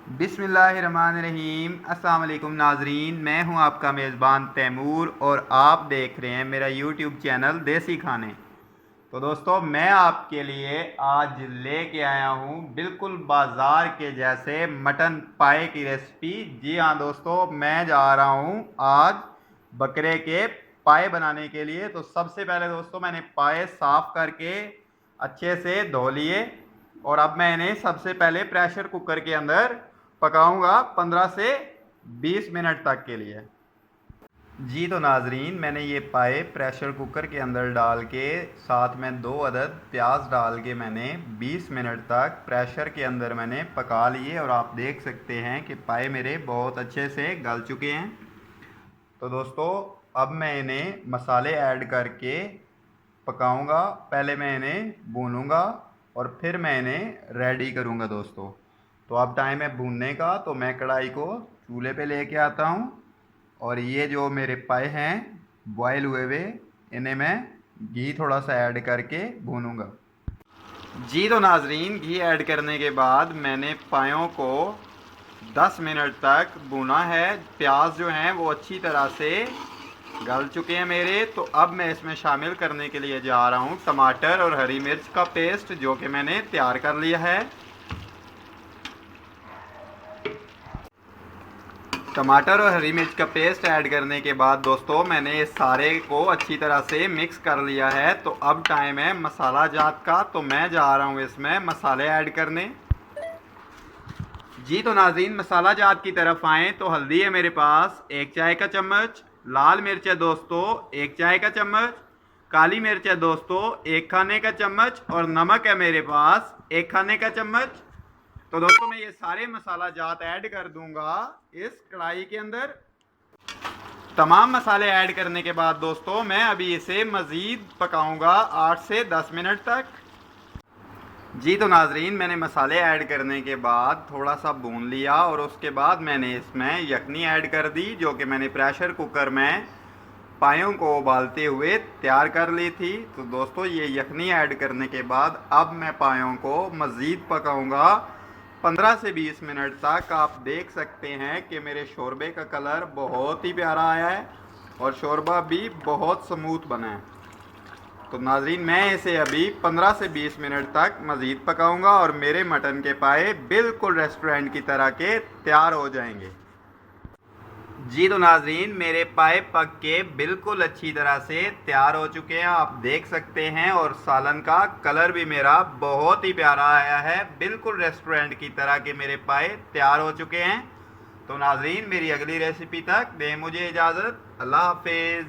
बिस्मिल्लाहिर्रहमानिर्रहीम। अस्सलाम वालेकुम नाजरीन, मैं हूं आपका मेज़बान तैमूर और आप देख रहे हैं मेरा यूट्यूब चैनल देसी खाने। तो दोस्तों, मैं आपके लिए आज लेके आया हूं बिल्कुल बाज़ार के जैसे मटन पाए की रेसिपी। जी हाँ दोस्तों, मैं जा रहा हूं आज बकरे के पाए बनाने के लिए। तो सबसे पहले दोस्तों, मैंने पाए साफ़ करके अच्छे से धो लिए और अब मैं इन्हें सबसे पहले प्रेशर कुकर के अंदर पकाऊंगा 15 से 20 मिनट तक के लिए। जी तो नाजरीन, मैंने ये पाए प्रेशर कुकर के अंदर डाल के साथ में 2 अदद प्याज डाल के मैंने 20 मिनट तक प्रेशर के अंदर मैंने पका लिए और आप देख सकते हैं कि पाए मेरे बहुत अच्छे से गल चुके हैं। तो दोस्तों, अब मैं इन्हें मसाले ऐड करके पकाऊंगा। पहले मैं इन्हें भूनूंगा और फिर मैं इन्हें रेडी करूंगा दोस्तों। तो अब टाइम है भूनने का, तो मैं कढ़ाई को चूल्हे पे लेके आता हूँ और ये जो मेरे पाए हैं बॉयल हुए हुए, इन्हें मैं घी थोड़ा सा ऐड करके भूनूंगा। जी तो नाजरीन, घी ऐड करने के बाद मैंने पायों को 10 मिनट तक भुना है। प्याज जो हैं वो अच्छी तरह से गल चुके हैं मेरे। तो अब मैं इसमें शामिल करने के लिए जा रहा हूँ टमाटर और हरी मिर्च का पेस्ट, जो कि मैंने तैयार कर लिया है। टमाटर और हरी मिर्च का पेस्ट ऐड करने के बाद दोस्तों, मैंने इस सारे को अच्छी तरह से मिक्स कर लिया है। तो अब टाइम है मसाला जात का, तो मैं जा रहा हूँ इसमें मसाले ऐड करने। जी तो नाज़रीन, मसाला जात की तरफ आएँ तो हल्दी है मेरे पास 1 चाय का चम्मच, लाल मिर्च है दोस्तों 1 चाय का चम्मच, काली मिर्च है दोस्तों 1 खाने का चम्मच और नमक है मेरे पास 1 खाने का चम्मच। तो दोस्तों, मैं ये सारे मसाला जात ऐड कर दूंगा इस कढ़ाई के अंदर। तमाम मसाले ऐड करने के बाद दोस्तों, मैं अभी इसे मज़ीद पकाऊंगा 8 से 10 मिनट तक। जी तो नाजरीन, मैंने मसाले ऐड करने के बाद थोड़ा सा भून लिया और उसके बाद मैंने इसमें यखनी ऐड कर दी, जो कि मैंने प्रेशर कुकर में पायों को उबालते हुए तैयार कर ली थी। तो दोस्तों, ये यखनी ऐड करने के बाद अब मैं पायों को मज़ीद पकाऊंगा 15 से 20 मिनट तक। आप देख सकते हैं कि मेरे शोरबे का कलर बहुत ही प्यारा आया है और शोरबा भी बहुत स्मूथ बना है। तो नाजरीन, मैं इसे अभी 15 से 20 मिनट तक मज़ीद पकाऊंगा और मेरे मटन के पाए बिल्कुल रेस्टोरेंट की तरह के तैयार हो जाएंगे। जी तो नाजरीन, मेरे पाए पक के बिल्कुल अच्छी तरह से तैयार हो चुके हैं, आप देख सकते हैं। और सालन का कलर भी मेरा बहुत ही प्यारा आया है, बिल्कुल रेस्टोरेंट की तरह के मेरे पाए तैयार हो चुके हैं। तो नाजरीन, मेरी अगली रेसिपी तक दें मुझे इजाज़त। अल्लाह हाफिज़।